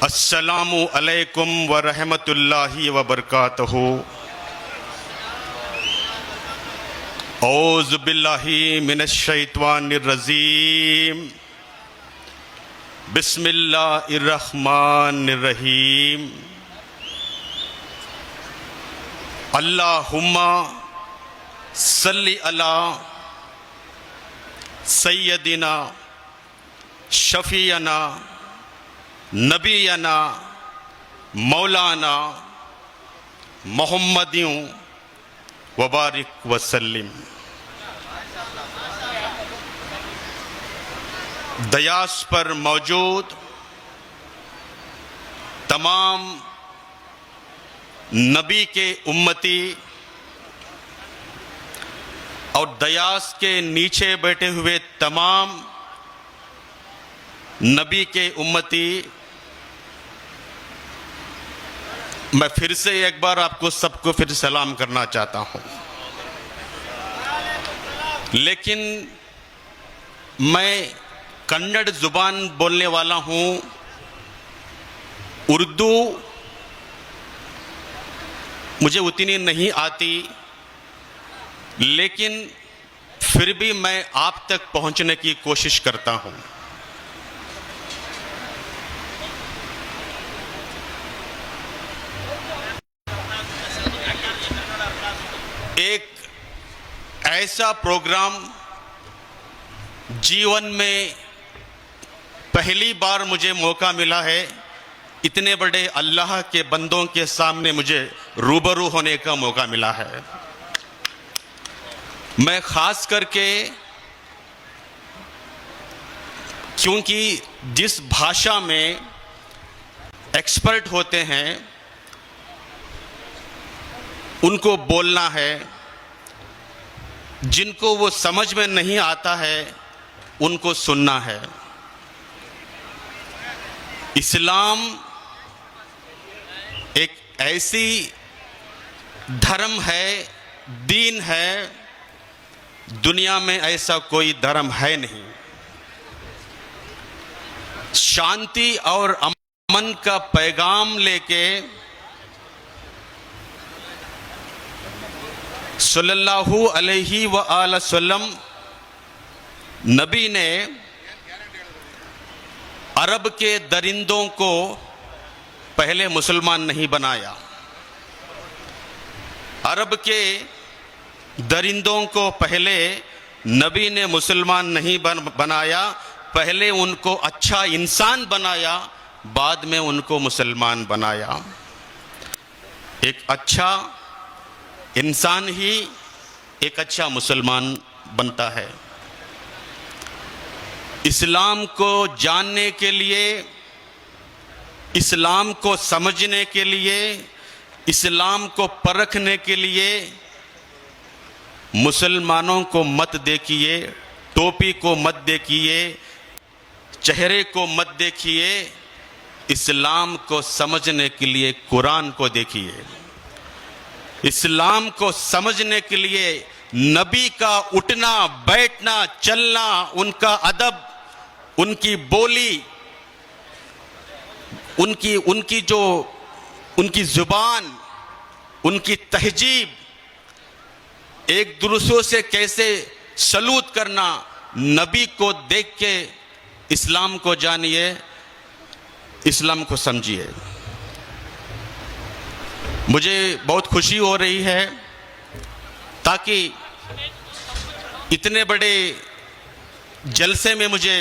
अस्सलामु अलैकुम व रहमतुल्लाहि व बरकातहू। औज़ु बिल्लाहि मिनश शैतानिर रजीम। बिस्मिल्लाहिर रहमानिर रहीम। अल्लाहुम्मा सल्लि अला सय्यदिना शफीअना नबीना मौलाना मोहम्मदियों वबारिक वसल्लिम। दयास पर मौजूद तमाम नबी के उम्मती और दयास के नीचे बैठे हुए तमाम नबी के उम्मती, मैं फिर से एक बार आपको सबको फिर सलाम करना चाहता हूं। लेकिन मैं कन्नड़ जुबान बोलने वाला हूं, उर्दू मुझे उतनी नहीं आती, लेकिन फिर भी मैं आप तक पहुंचने की कोशिश करता हूं। एक ऐसा प्रोग्राम जीवन में पहली बार मुझे मौका मिला है, इतने बड़े अल्लाह के बंदों के सामने मुझे रूबरू होने का मौका मिला है। मैं खास करके, क्योंकि जिस भाषा में एक्सपर्ट होते हैं उनको बोलना है, जिनको वो समझ में नहीं आता है उनको सुनना है। इस्लाम एक ऐसी धर्म है, दीन है, दुनिया में ऐसा कोई धर्म है नहीं। शांति और अमन का पैगाम लेके सल्लल्लाहु अलैहि व आला वसल्लम नबी ने अरब के दरिंदों को पहले मुसलमान नहीं बनाया। अरब के दरिंदों को पहले नबी ने मुसलमान नहीं बनाया, पहले उनको अच्छा इंसान बनाया, बाद में उनको मुसलमान बनाया। एक अच्छा इंसान ही एक अच्छा मुसलमान बनता है। इस्लाम को जानने के लिए, इस्लाम को समझने के लिए, इस्लाम को परखने के लिए मुसलमानों को मत देखिए, टोपी को मत देखिए, चेहरे को मत देखिए। इस्लाम को समझने के लिए कुरान को देखिए। इस्लाम को समझने के लिए नबी का उठना बैठना चलना, उनका अदब, उनकी बोली, उनकी जुबान, उनकी तहजीब, एक दूसरों से कैसे सलूट करना, नबी को देख के इस्लाम को जानिए, इस्लाम को समझिए। मुझे बहुत खुशी हो रही है ताकि इतने बड़े जलसे में मुझे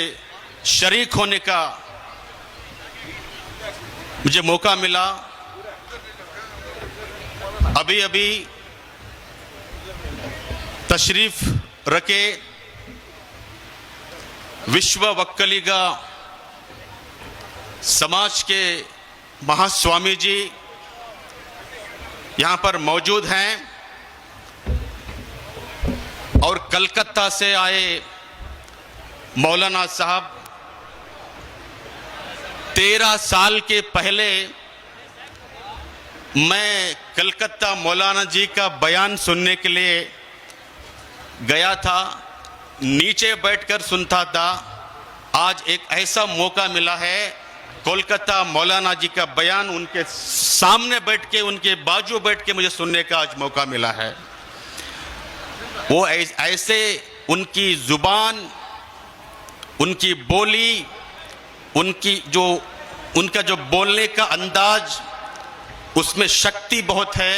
शरीक होने का मुझे मौका मिला। अभी अभी तशरीफ रखे विश्व वक्कलिगा समाज के महास्वामी जी यहाँ पर मौजूद हैं, और कलकत्ता से आए मौलाना साहब 13 साल के पहले मैं कलकत्ता मौलाना जी का बयान सुनने के लिए गया था, नीचे बैठकर सुनता था। आज एक ऐसा मौका मिला है कोलकाता मौलाना जी का बयान उनके सामने बैठ के, उनके बाजू बैठ के मुझे सुनने का आज मौका मिला है। वो ऐसे उनकी जुबान, उनकी बोली, उनका जो बोलने का अंदाज, उसमें शक्ति बहुत है।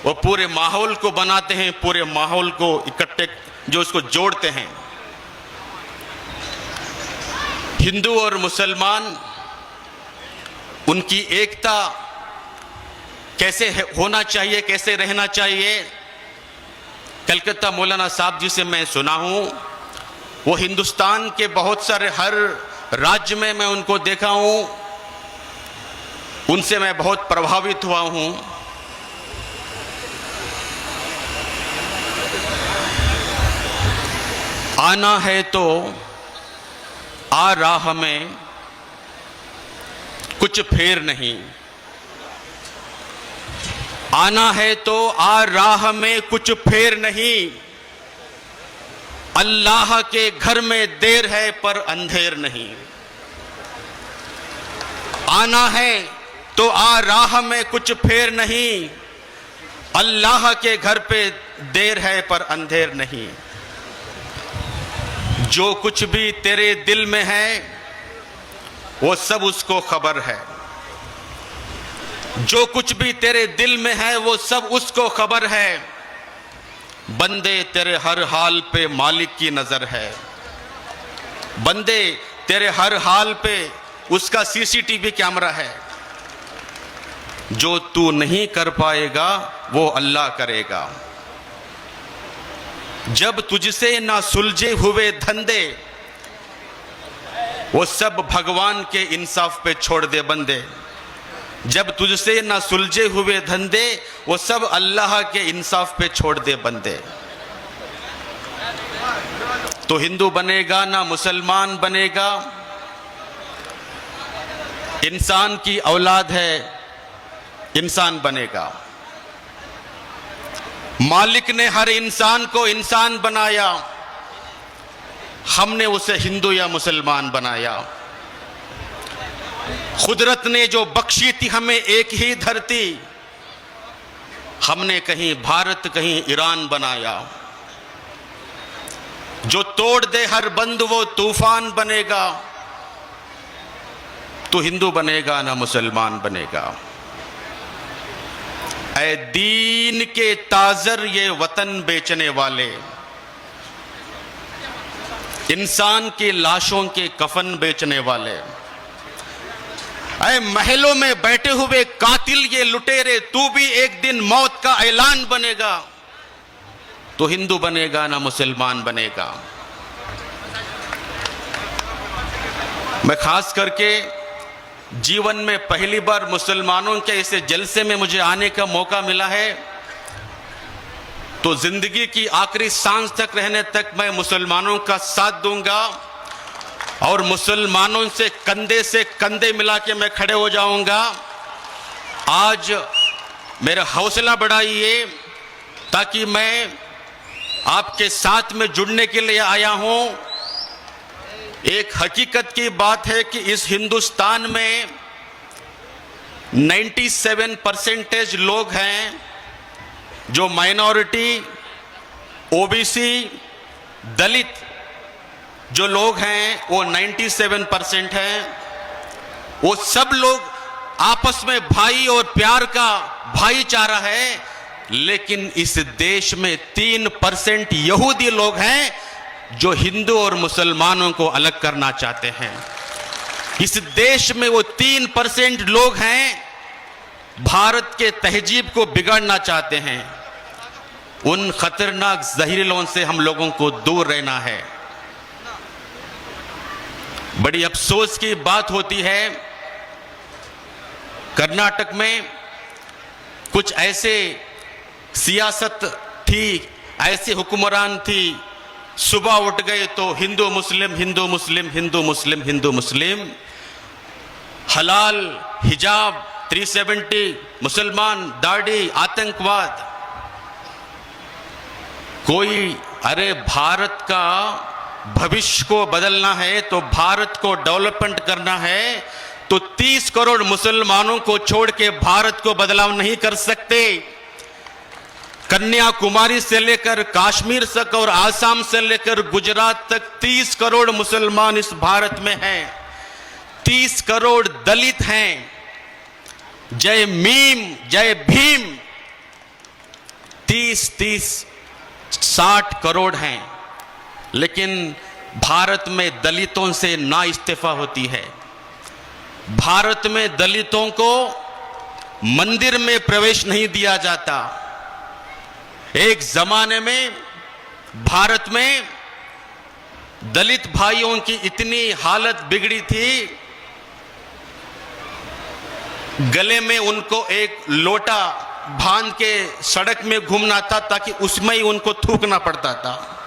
वो पूरे माहौल को बनाते हैं, पूरे माहौल को इकट्ठे, जो उसको जोड़ते हैं। हिंदू और मुसलमान, उनकी एकता कैसे होना चाहिए, कैसे रहना चाहिए, कलकत्ता मौलाना साहब जी से मैं सुना हूं। वो हिंदुस्तान के बहुत सारे हर राज्य में मैं उनको देखा हूं, उनसे मैं बहुत प्रभावित हुआ हूं। आना है तो आ राह में कुछ फेर नहीं, आना है तो आ राह में कुछ फेर नहीं, अल्लाह के घर में देर है पर अंधेर नहीं। आना है तो आ राह में कुछ फेर नहीं, अल्लाह के घर पे देर है पर अंधेर नहीं। जो कुछ भी तेरे दिल में है वो सब उसको खबर है, जो कुछ भी तेरे दिल में है वो सब उसको खबर है। बंदे तेरे हर हाल पे मालिक की नजर है, बंदे तेरे हर हाल पे उसका सीसीटीवी कैमरा है। जो तू नहीं कर पाएगा वो अल्लाह करेगा। जब तुझसे ना सुलझे हुए धंधे वो सब भगवान के इंसाफ पे छोड़ दे बंदे। जब तुझसे ना सुलझे हुए धंधे वो सब अल्लाह के इंसाफ पे छोड़ दे बंदे। तो हिंदू बनेगा ना मुसलमान बनेगा, इंसान की औलाद है, इंसान बनेगा। मालिक ने हर इंसान को इंसान बनाया, हमने उसे हिंदू या मुसलमान बनाया। कुदरत ने जो बख्शी थी हमें एक ही धरती, हमने कहीं भारत कहीं ईरान बनाया। जो तोड़ दे हर बंद वो तूफान बनेगा। तो हिंदू बनेगा ना मुसलमान बनेगा। ऐ दीन के ताजर ये वतन बेचने वाले, इंसान की लाशों के कफन बेचने वाले, ऐ महलों में बैठे हुए कातिल ये लुटेरे, तू भी एक दिन मौत का ऐलान बनेगा। तो हिंदू बनेगा ना मुसलमान बनेगा। मैं खास करके जीवन में पहली बार मुसलमानों के ऐसे जलसे में मुझे आने का मौका मिला है, तो जिंदगी की आखिरी सांस तक रहने तक मैं मुसलमानों का साथ दूंगा और मुसलमानों से कंधे मिला के मैं खड़े हो जाऊंगा। आज मेरा हौसला बढ़ाइए ताकि मैं आपके साथ में जुड़ने के लिए आया हूं। एक हकीकत की बात है कि इस हिंदुस्तान में 97% लोग हैं जो माइनॉरिटी, ओबीसी, दलित जो लोग हैं वो 97% हैं। वो सब लोग आपस में भाई और प्यार का भाईचारा है, लेकिन इस देश में 3% यहूदी लोग हैं जो हिंदू और मुसलमानों को अलग करना चाहते हैं। इस देश में वो 3% लोग हैं भारत के तहजीब को बिगाड़ना चाहते हैं। उन खतरनाक जहरीलों से हम लोगों को दूर रहना है। बड़ी अफसोस की बात होती है, कर्नाटक में कुछ ऐसे सियासत थी, ऐसे हुक्मरान थी, सुबह उठ गए तो हिंदू मुस्लिम हिंदू मुस्लिम हिंदू मुस्लिम हिंदू मुस्लिम, हलाल, हिजाब, 370, मुसलमान, दाढ़ी, आतंकवाद। कोई अरे भारत का भविष्य को बदलना है, तो भारत को डेवलपमेंट करना है, तो 30 करोड़ मुसलमानों को छोड़ के भारत को बदलाव नहीं कर सकते। कन्याकुमारी से लेकर कश्मीर तक और आसाम से लेकर गुजरात तक 30 करोड़ मुसलमान इस भारत में हैं। 30 करोड़ दलित हैं। जय मीम जय भीम 30-60 करोड़ हैं, लेकिन भारत में दलितों से ना इस्तीफा होती है। भारत में दलितों को मंदिर में प्रवेश नहीं दिया जाता। एक जमाने में भारत में दलित भाइयों की इतनी हालत बिगड़ी थी, गले में उनको एक लोटा बांध के सड़क में घूमना था ताकि उसमें ही उनको थूकना पड़ता था।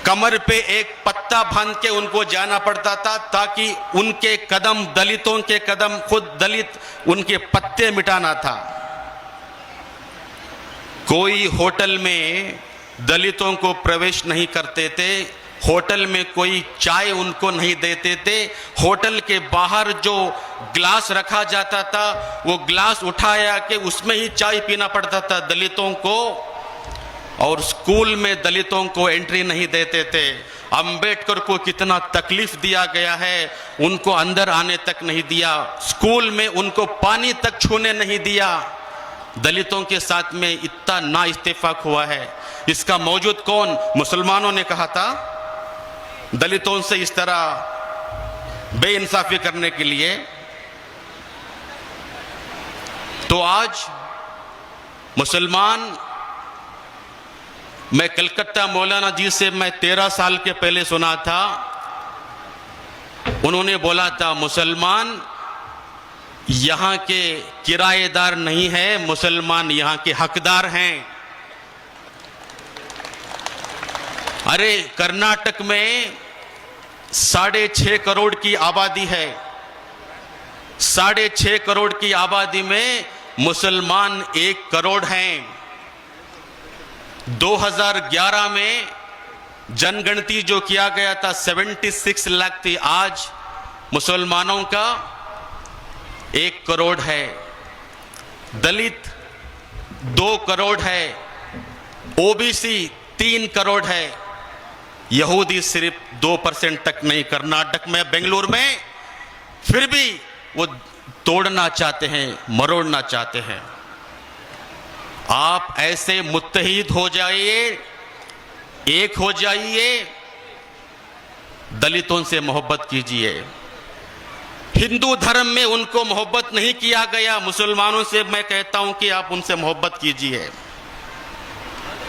कमर पे एक पत्ता बांध के उनको जाना पड़ता था ताकि उनके कदम, दलितों के कदम, खुद दलित उनके पत्ते मिटाना था। कोई होटल में दलितों को प्रवेश नहीं करते थे, होटल में कोई चाय उनको नहीं देते थे। होटल के बाहर जो ग्लास रखा जाता था वो ग्लास उठाया कि उसमें ही चाय पीना पड़ता था दलितों को। और स्कूल में दलितों को एंट्री नहीं देते थे। अंबेडकर को कितना तकलीफ दिया गया है, उनको अंदर आने तक नहीं दिया। स्कूल में उनको पानी तक छूने नहीं दिया। दलितों के साथ में इतना ना इत्तेफाक हुआ है। इसका मौजूद कौन? मुसलमानों ने कहा था दलितों से इस तरह बेइंसाफी करने के लिए। तो आज मुसलमान, मैं कलकत्ता मौलाना जी से मैं 13 साल के पहले सुना था, उन्होंने बोला था मुसलमान यहां के किराएदार नहीं है, मुसलमान यहां के हकदार हैं। अरे कर्नाटक में 6.5 करोड़ की आबादी है। 6.5 करोड़ की आबादी में मुसलमान 1 करोड़ हैं। 2011 में जनगणति जो किया गया था 76 लाख थी, आज मुसलमानों का 1 करोड़ है। दलित 2 करोड़ है। ओबीसी 3 करोड़ है। यहूदी सिर्फ 2% तक नहीं। कर्नाटक में, बेंगलुरु में फिर भी वो तोड़ना चाहते हैं, मरोड़ना चाहते हैं। आप ऐसे मुत्तहिद हो जाइए, एक हो जाइए, दलितों से मोहब्बत कीजिए। हिंदू धर्म में उनको मोहब्बत नहीं किया गया, मुसलमानों से मैं कहता हूं कि आप उनसे मोहब्बत कीजिए।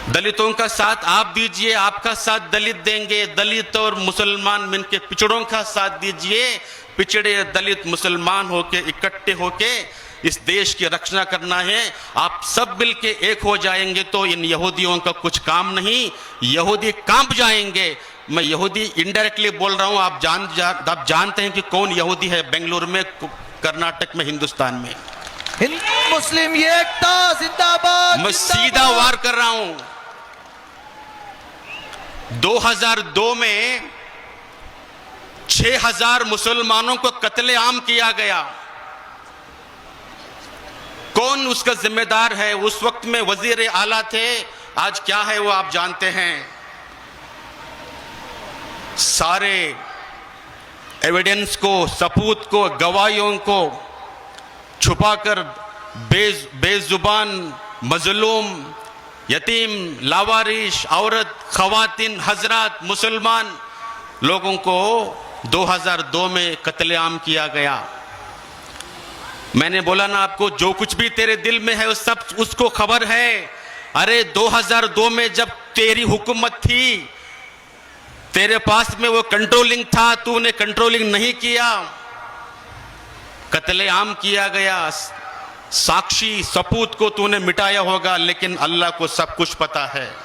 दलितों का साथ आप दीजिए, आपका साथ दलित देंगे। दलित और मुसलमान मिलकर पिछड़ों का साथ दीजिए। पिछड़े दलित मुसलमान होके इकट्ठे होके इस देश की रक्षा करना है। आप सब मिलके एक हो जाएंगे तो इन यहूदियों का कुछ काम नहीं, यहूदी कांप जाएंगे। मैं यहूदी इनडायरेक्टली बोल रहा हूं, आप जानते हैं कि कौन यहूदी है बेंगलुरु में, कर्नाटक में, हिंदुस्तान में। हिंदू मुस्लिम एकता जिंदाबाद। मैं सीधा वार कर रहा हूं। 2002 में 6000 मुसलमानों को कत्लेआम किया गया। कौन उसका जिम्मेदार है? उस वक्त में वजीर आला थे, आज क्या है वो आप जानते हैं। सारे एविडेंस को, सबूत को, गवाहियों को छुपाकर बेजुबान, मजलूम, यतीम, लावारिश, औरत, खवातीन, हजरात, मुसलमान लोगों को 2002 में कत्लेआम किया गया। मैंने बोला ना आपको, जो कुछ भी तेरे दिल में है वो सब उसको खबर है। अरे 2002 में जब तेरी हुकूमत थी, तेरे पास में वो कंट्रोलिंग था, तूने कंट्रोलिंग नहीं किया, कत्लेआम किया गया। साक्षी सबूत को तूने मिटाया होगा, लेकिन अल्लाह को सब कुछ पता है।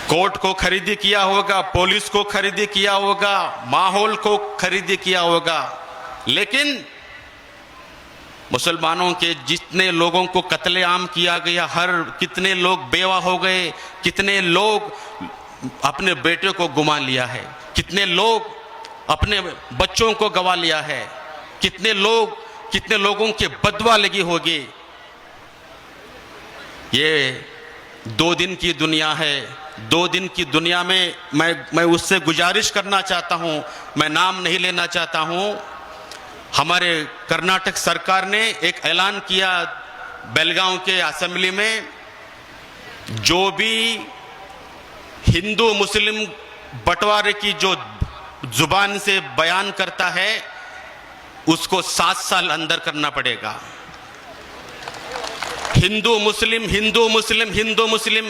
कोर्ट को खरीदी किया होगा, पुलिस को खरीदी किया होगा, माहौल को खरीदी किया होगा, लेकिन मुसलमानों के जितने लोगों को कत्लेआम किया गया, कितने लोग बेवा हो गए, कितने लोग अपने बेटे को गुमा लिया है, कितने लोग अपने बच्चों को गवा लिया है, कितने लोगों के बदवा लगी होगी। ये 2 दिन की दुनिया है। 2 दिन की दुनिया में मैं उससे गुजारिश करना चाहता हूं, मैं नाम नहीं लेना चाहता हूं। हमारे कर्नाटक सरकार ने एक ऐलान किया बेलगांव के असेंबली में, जो भी हिंदू मुस्लिम बंटवारे की जो जुबान से बयान करता है उसको 7 साल अंदर करना पड़ेगा। हिंदू मुस्लिम हिंदू मुस्लिम हिंदू मुस्लिम,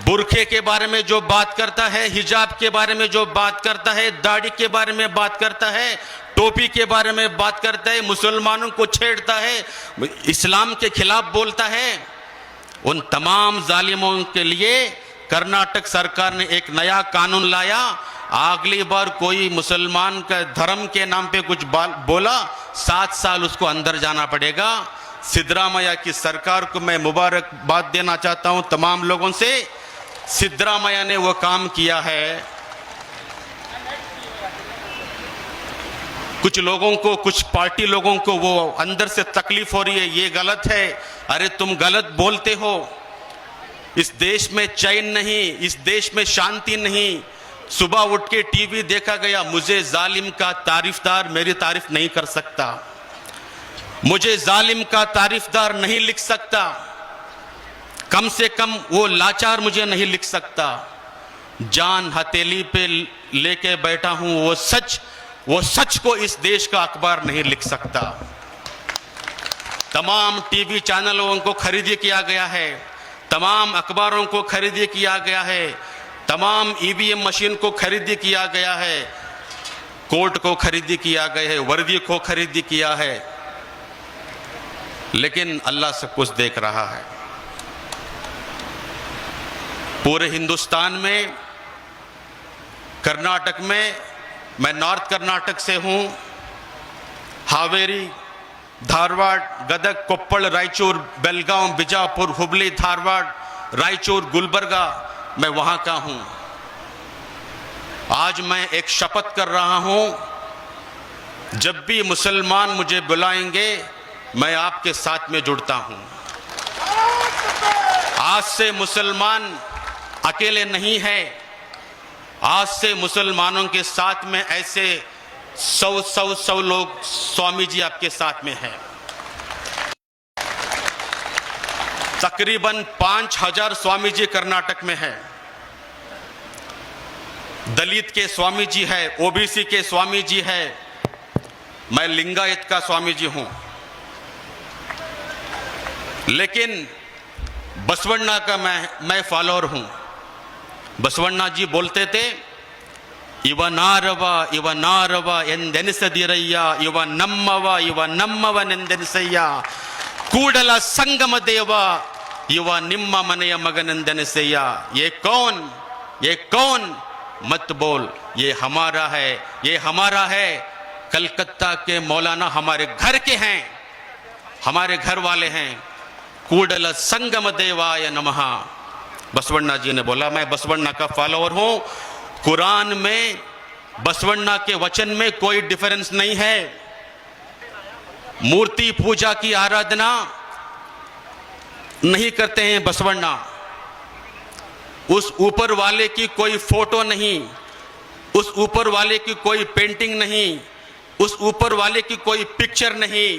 बुरखे के बारे में जो बात करता है, हिजाब के बारे में जो बात करता है, दाढ़ी के बारे में बात करता है, टोपी के बारे में बात करता है, मुसलमानों को छेड़ता है, इस्लाम के खिलाफ बोलता है, उन तमाम जालिमों के लिए कर्नाटक सरकार ने एक नया कानून लाया। अगली बार कोई मुसलमान का धर्म के नाम पे कुछ बोला, 7 साल उसको अंदर जाना पड़ेगा। सिद्धरामैया की सरकार को मैं मुबारकबाद देना चाहता हूं तमाम लोगों से। सिद्धरामैया ने वो काम किया है। कुछ लोगों को, कुछ पार्टी लोगों को वो अंदर से तकलीफ हो रही है, ये गलत है, अरे तुम गलत बोलते हो, इस देश में चैन नहीं, इस देश में शांति नहीं। सुबह उठ के टीवी देखा गया, मुझे जालिम का तारीफदार मेरी तारीफ नहीं कर सकता, मुझे जालिम का तारीफदार नहीं लिख सकता, कम से कम वो लाचार मुझे नहीं लिख सकता। जान हथेली पे लेके बैठा हूं, वो सच को इस देश का अखबार नहीं लिख सकता। तमाम टीवी चैनलों को खरीदी किया गया है, तमाम अखबारों को खरीदी किया गया है, तमाम ईवीएम मशीन को खरीदी किया गया है, कोर्ट को खरीदी किया गया है, वर्दी को खरीदी किया है, लेकिन अल्लाह सब कुछ देख रहा है। पूरे हिंदुस्तान में, कर्नाटक में, मैं नॉर्थ कर्नाटक से हूं, हावेरी, धारवाड़, गदग, कोप्पल, रायचूर, बेलगांव, बिजापुर, हुबली, धारवाड़, रायचूर, गुलबर्गा, मैं वहां का हूं। आज मैं एक शपथ कर रहा हूं, जब भी मुसलमान मुझे बुलाएंगे मैं आपके साथ में जुड़ता हूं। आज से मुसलमान अकेले नहीं है, आज से मुसलमानों के साथ में ऐसे 100 लोग स्वामी जी आपके साथ में हैं। तकरीबन 5000 स्वामी जी कर्नाटक में है। दलित के स्वामी जी है, ओबीसी के स्वामी जी है, मैं लिंगायत का स्वामी जी हूं। लेकिन बसवण्णा का मैं फॉलोअर हूं। बसवण्णा जी बोलते थे, इव नारव ಎಂದೆನಿಸದಿರಯ್ಯ, ಇವ ನಮ್ಮವನೆಂದೆನಿಸಯ್ಯ, ಕೂಡಲ ಸಂಗಮ ದೇವ, ಇವ ನಿಮ್ಮ ಮನೆಯ ಮಗನೆಂದೆನಿಸಯ್ಯ। ये कौन मत बोल, ये हमारा है। कलकत्ता के मौलाना हमारे घर के हैं, हमारे घर वाले हैं। कूडल संगम देवाय नमः, बसवण्णा जी ने बोला। मैं बसवण्णा का फॉलोअर हूं। कुरान में बसवण्णा के वचन में कोई डिफरेंस नहीं है। मूर्ति पूजा की आराधना नहीं करते हैं बसवण्णा। उस ऊपर वाले की कोई फोटो नहीं, उस ऊपर वाले की कोई पेंटिंग नहीं, उस ऊपर वाले की कोई पिक्चर नहीं।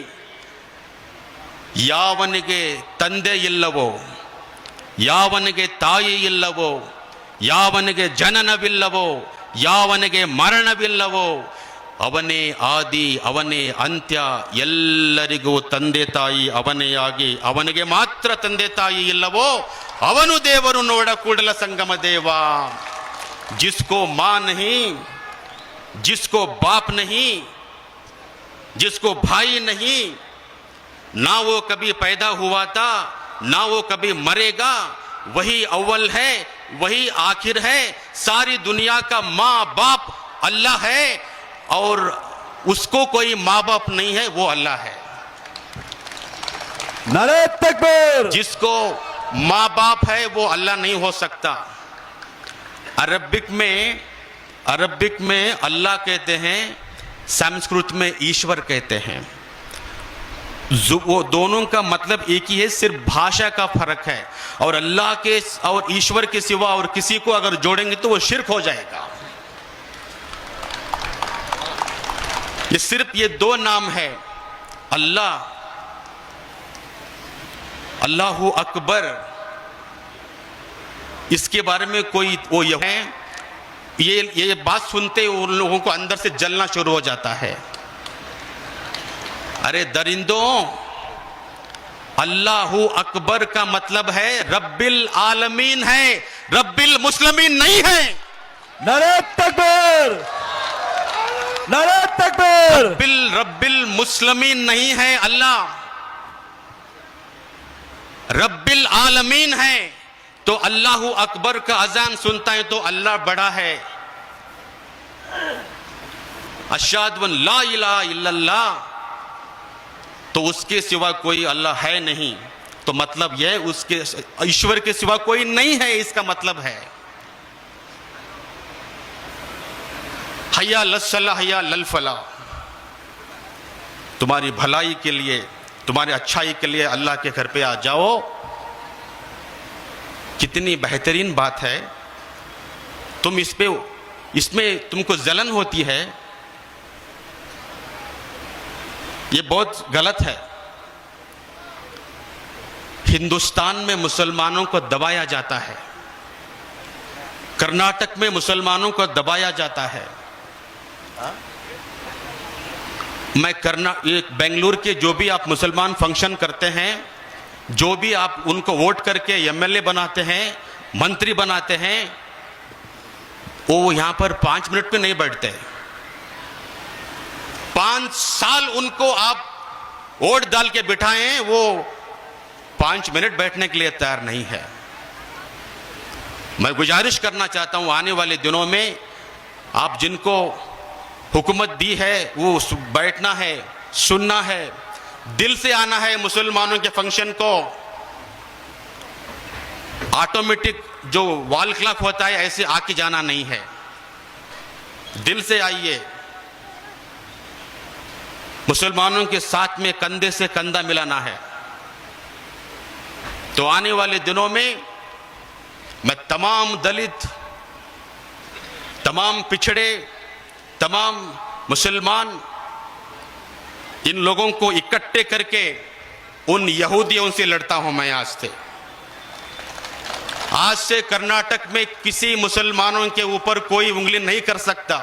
ಯಾವನಿಗೆ ತಂದೆ ಇಲ್ಲವೋ, ಯಾವನಿಗೆ ತಾಯಿ ಇಲ್ಲವೋ, ಯಾವನಿಗೆ ಜನನವಿಲ್ಲವೋ, ಯಾವನಿಗೆ ಮರಣವಿಲ್ಲವೋ, ಅವನೇ ಆದಿ, ಅವನೇ ಅಂತ್ಯ, ಎಲ್ಲರಿಗೂ ತಂದೆ ತಾಯಿ ಅವನೇ ಆಗಿ ಅವನಿಗೆ ಮಾತ್ರ ತಂದೆ ತಾಯಿ ಇಲ್ಲವೋ ಅವನು ದೇವರು ನೋಡ ಕೂಡಲ ಸಂಗಮ ದೇವ। जिसको मां नहीं, जिसको बाप नहीं, जिसको भाई नहीं, ना वो कभी पैदा हुआ था, ना वो कभी मरेगा, वही अव्वल है, वही आखिर है। सारी दुनिया का माँ बाप अल्लाह है, और उसको कोई माँ बाप नहीं है, वो अल्लाह है। नारे तकबीर। जिसको माँ बाप है वो अल्लाह नहीं हो सकता। अरबिक में अल्लाह कहते हैं, संस्कृत में ईश्वर कहते हैं। वो दोनों का मतलब एक ही है, सिर्फ भाषा का फर्क है। और अल्लाह के और ईश्वर के सिवा और किसी को अगर जोड़ेंगे तो वो शिर्क हो जाएगा। ये सिर्फ ये दो नाम है, अल्लाह, अल्लाहु अकबर। इसके बारे में कोई वो ये बात सुनते ही उन लोगों को अंदर से जलना शुरू हो जाता है। अरे दरिंदों, अल्लाहु अकबर का मतलब है रब्बिल आलमीन है, रब्बिल मुस्लिमीन नहीं है। नारे तकबीर, नारे तकबीर। रब्बिल मुस्लिमीन नहीं है, अल्लाह रब्बिल आलमीन है। तो अल्लाहु अकबर का अजान सुनता है तो अल्लाह बड़ा है। अशहदु अन ला इलाहा इल्लल्लाह, तो उसके सिवा कोई अल्लाह है नहीं। तो मतलब यह उसके ईश्वर के सिवा कोई नहीं है, इसका मतलब है। हय्या लस्सलाह हय्या लल फलाह, तुम्हारी भलाई के लिए, तुम्हारी अच्छाई के लिए अल्लाह के घर पे आ जाओ। कितनी बेहतरीन बात है। तुम इसमें तुमको जलन होती है, ये बहुत गलत है। हिंदुस्तान में मुसलमानों को दबाया जाता है, कर्नाटक में मुसलमानों को दबाया जाता है। बेंगलुरु के जो भी आप मुसलमान फंक्शन करते हैं, जो भी आप उनको वोट करके एमएलए बनाते हैं, मंत्री बनाते हैं, वो यहां पर 5 मिनट में नहीं बैठते। 5 साल उनको आप वोट डाल के बिठाएं, वो 5 मिनट बैठने के लिए तैयार नहीं है। मैं गुजारिश करना चाहता हूं, आने वाले दिनों में आप जिनको हुकूमत दी है वो बैठना है, सुनना है, दिल से आना है। मुसलमानों के फंक्शन को ऑटोमेटिक जो वॉल क्लॉक होता है ऐसे आके जाना नहीं है, दिल से आइए। मुसलमानों के साथ में कंधे से कंधा मिलाना है। तो आने वाले दिनों में मैं तमाम दलित, तमाम पिछड़े, तमाम मुसलमान, इन लोगों को इकट्ठे करके उन यहूदियों से लड़ता हूं मैं आज से कर्नाटक में किसी मुसलमानों के ऊपर कोई उंगली नहीं कर सकता।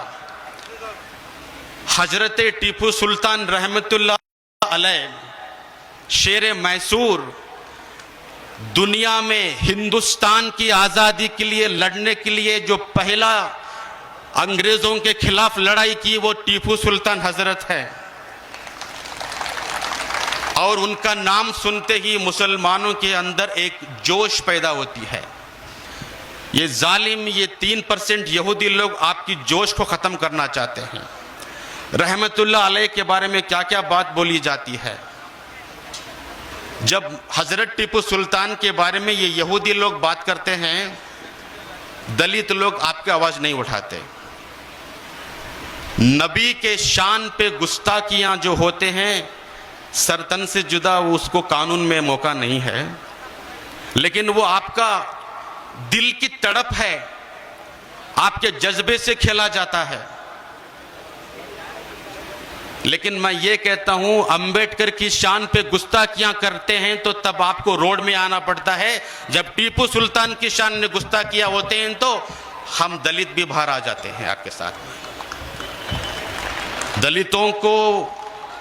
हजरत टीपू सुल्तान रहमतुल्लाह अलैह, शेर मैसूर, दुनिया में हिंदुस्तान की आजादी के लिए लड़ने के लिए जो पहला अंग्रेजों के खिलाफ लड़ाई की वो टीपू सुल्तान हजरत है। और उनका नाम सुनते ही मुसलमानों के अंदर एक जोश पैदा होती है। ये जालिम, ये 3% यहूदी लोग आपकी जोश को खत्म करना चाहते हैं। रहमतुल्लाह अलैह के बारे में क्या क्या बात बोली जाती है। जब हजरत टीपू सुल्तान के बारे में ये यहूदी लोग बात करते हैं, दलित लोग आपकी आवाज नहीं उठाते। नबी के शान पे गुस्ताखियां जो होते हैं, सरतन से जुदा उसको कानून में मौका नहीं है, लेकिन वो आपका दिल की तड़प है, आपके जज्बे से खेला जाता है। लेकिन मैं ये कहता हूं, अंबेडकर की शान पे गुस्ताखियां करते हैं तो तब आपको रोड में आना पड़ता है। जब टीपू सुल्तान की शान में गुस्ताखियां होते हैं तो हम दलित भी बाहर आ जाते हैं आपके साथ में। दलितों को,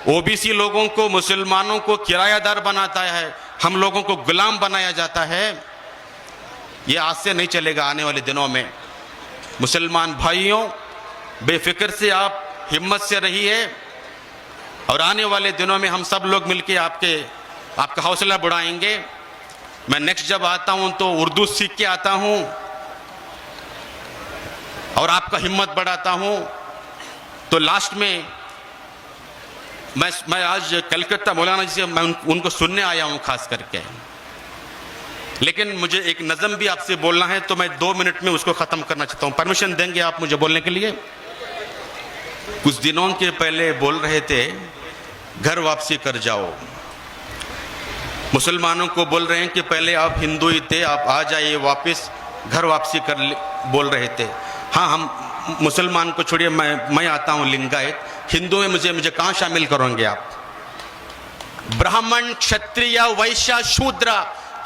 ओबीसी लोगों को, मुसलमानों को किरायादार बनाता है, हम लोगों को गुलाम बनाया जाता है। ये आज से नहीं चलेगा, आने वाले दिनों में। मुसलमान भाइयों, बेफिक्र से आप हिम्मत से रहिए और आने वाले दिनों में हम सब लोग मिलके आपका हौसला बढ़ाएंगे। मैं नेक्स्ट जब आता हूं तो उर्दू सीख के आता हूं और आपका हिम्मत बढ़ाता हूं। तो लास्ट में मैं आज कलकत्ता मौलाना जी से मैं उनको सुनने आया हूं खास करके, लेकिन मुझे एक नज़म भी आपसे बोलना है, तो मैं 2 मिनट में उसको ख़त्म करना चाहता हूं। परमिशन देंगे आप मुझे बोलने के लिए? कुछ दिनों के पहले बोल रहे थे घर वापसी कर जाओ, मुसलमानों को बोल रहे हैं कि पहले आप हिंदू ही थे, आप आ जाइए वापस, घर वापसी बोल रहे थे। हाँ, हम मुसलमान को छोड़िए, मैं आता हूँ लिंगायत, हिंदू में मुझे कहाँ शामिल करोगे आप? ब्राह्मण, क्षत्रिय, वैश्य, शूद्र,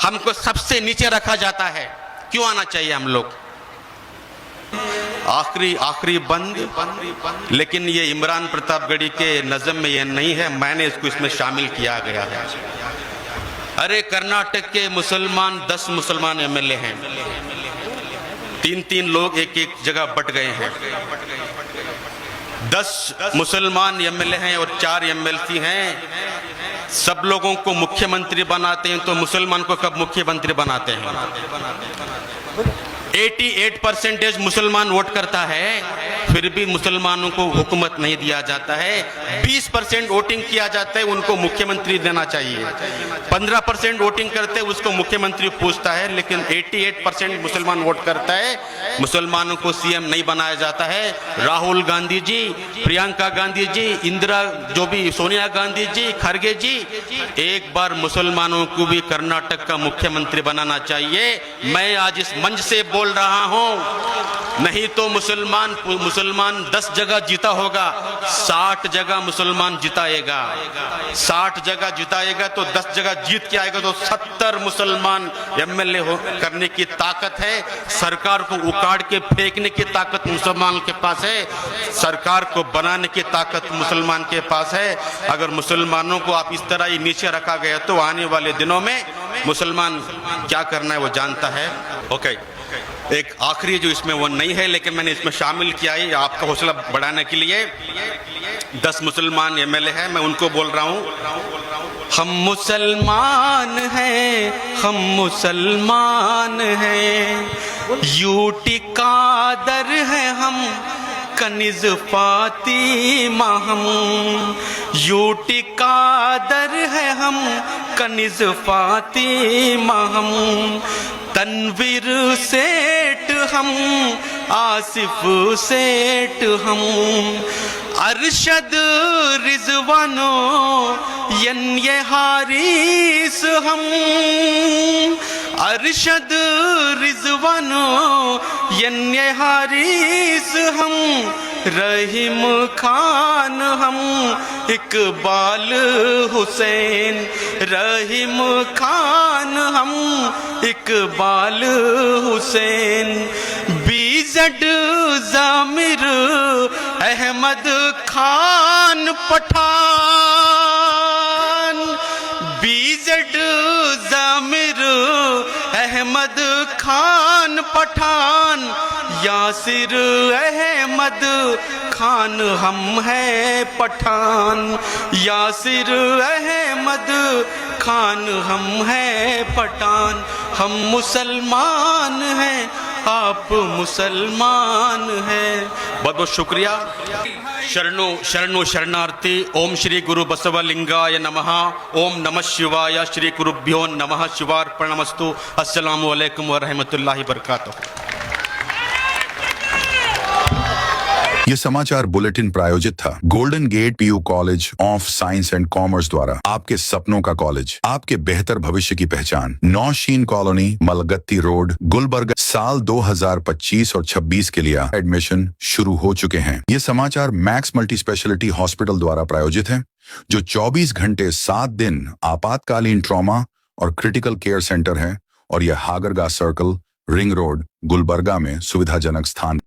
हमको सबसे नीचे रखा जाता है, क्यों आना चाहिए हम लोग? आखिरी बंद। लेकिन ये इमरान प्रतापगढ़ी के नज़म में ये नहीं है, मैंने इसमें शामिल किया गया है। अरे कर्नाटक के मुसलमान 10 मुसलमान एमएलए हैं, 3 लोग एक जगह बट गए हैं। 10 मुसलमान एमएलए हैं और 4 एमएलसी हैं। सब लोगों को मुख्यमंत्री बनाते हैं, तो मुसलमान को कब मुख्यमंत्री बनाते हैं? 88% मुसलमान वोट करता है, फिर भी मुसलमानों को हुकूमत नहीं दिया जाता है। 20% वोटिंग किया जाता है, उनको मुख्यमंत्री देना चाहिए। 15% वोटिंग करते हैं, उसको मुख्यमंत्री पूछता है, लेकिन 88% मुसलमान वोट करता है, मुसलमानों को सीएम नहीं बनाया जाता है। राहुल गांधी जी, प्रियंका गांधी जी, इंदिरा जो भी, सोनिया गांधी जी, खरगे जी, एक बार मुसलमानों को भी कर्नाटक का मुख्यमंत्री बनाना चाहिए। मैं आज इस मंच से बोल रहा हूं, नहीं तो मुसलमान 10 जगह जीता होगा, 60 जगह मुसलमान जिताएगा। 60 जगह जिताएगा तो 10 जगह जीत के आएगा, तो 70 मुसलमान एमएलए करने की ताकत है। सरकार को उखाड़ के फेंकने की ताकत मुसलमान के पास है, सरकार को बनाने की ताकत मुसलमान के पास है। अगर मुसलमानों को आप इस तरह ही नीचे रखा गया तो आने वाले दिनों में मुसलमान क्या करना है वो जानता है। ओके, एक आखिरी जो इसमें वो नहीं है, लेकिन मैंने इसमें शामिल किया है आपका हौसला बढ़ाने के लिए। 10 मुसलमान एमएलए हैं, मैं उनको बोल रहा हूं, हम मुसलमान हैं, हम मुसलमान हैं, यूटी कादर है हम, कनिज फातिमा हम, यूटी कादर है हम, कनिज फातिमा हम, तनवीर सेठ हम, आसिफ सेठ हम, अरशद रिजवानो ये हारिस हम, अरशद रिजवानो ये हारिस हम, रहीम खान हम, इकबाल हुसैन, रहीम खान हम, इकबाल हुसैन, बीजड जामिर अहमद खान पठान, बीजड जामिर अहमद खान पठान, यासिर अहमद खान हम हैं पठान, यासिर अहमद खान हम हैं पठान। हम मुसलमान हैं, आप मुसलमान हैं। बहुत बहुत शुक्रिया। शरणो शरणो शरणार्थी। ओम श्री गुरु बसवलिंगाय नमः। ओम नमः शिवाय। श्री गुरुभ्यो नमः। शिवार्पणमस्तु। अस्सलामु अलैकुम व रहमतुल्लाहि व बरकातुहू। ये समाचार बुलेटिन प्रायोजित था golden gate PU college of science and commerce द्वारा। आपके सपनों का कॉलेज, आपके बेहतर भविष्य की पहचान। Nausheen colony, Malgatti road, Gulbarga. साल 2025 और 26 के लिए एडमिशन शुरू हो चुके हैं। ये समाचार मैक्स मल्टी स्पेशलिटी हॉस्पिटल द्वारा प्रायोजित है, जो 24 घंटे 7 दिन आपातकालीन ट्रॉमा और क्रिटिकल केयर सेंटर है, और यह Hagarga circle, ring road, Gulbarga में सुविधाजनक स्थान।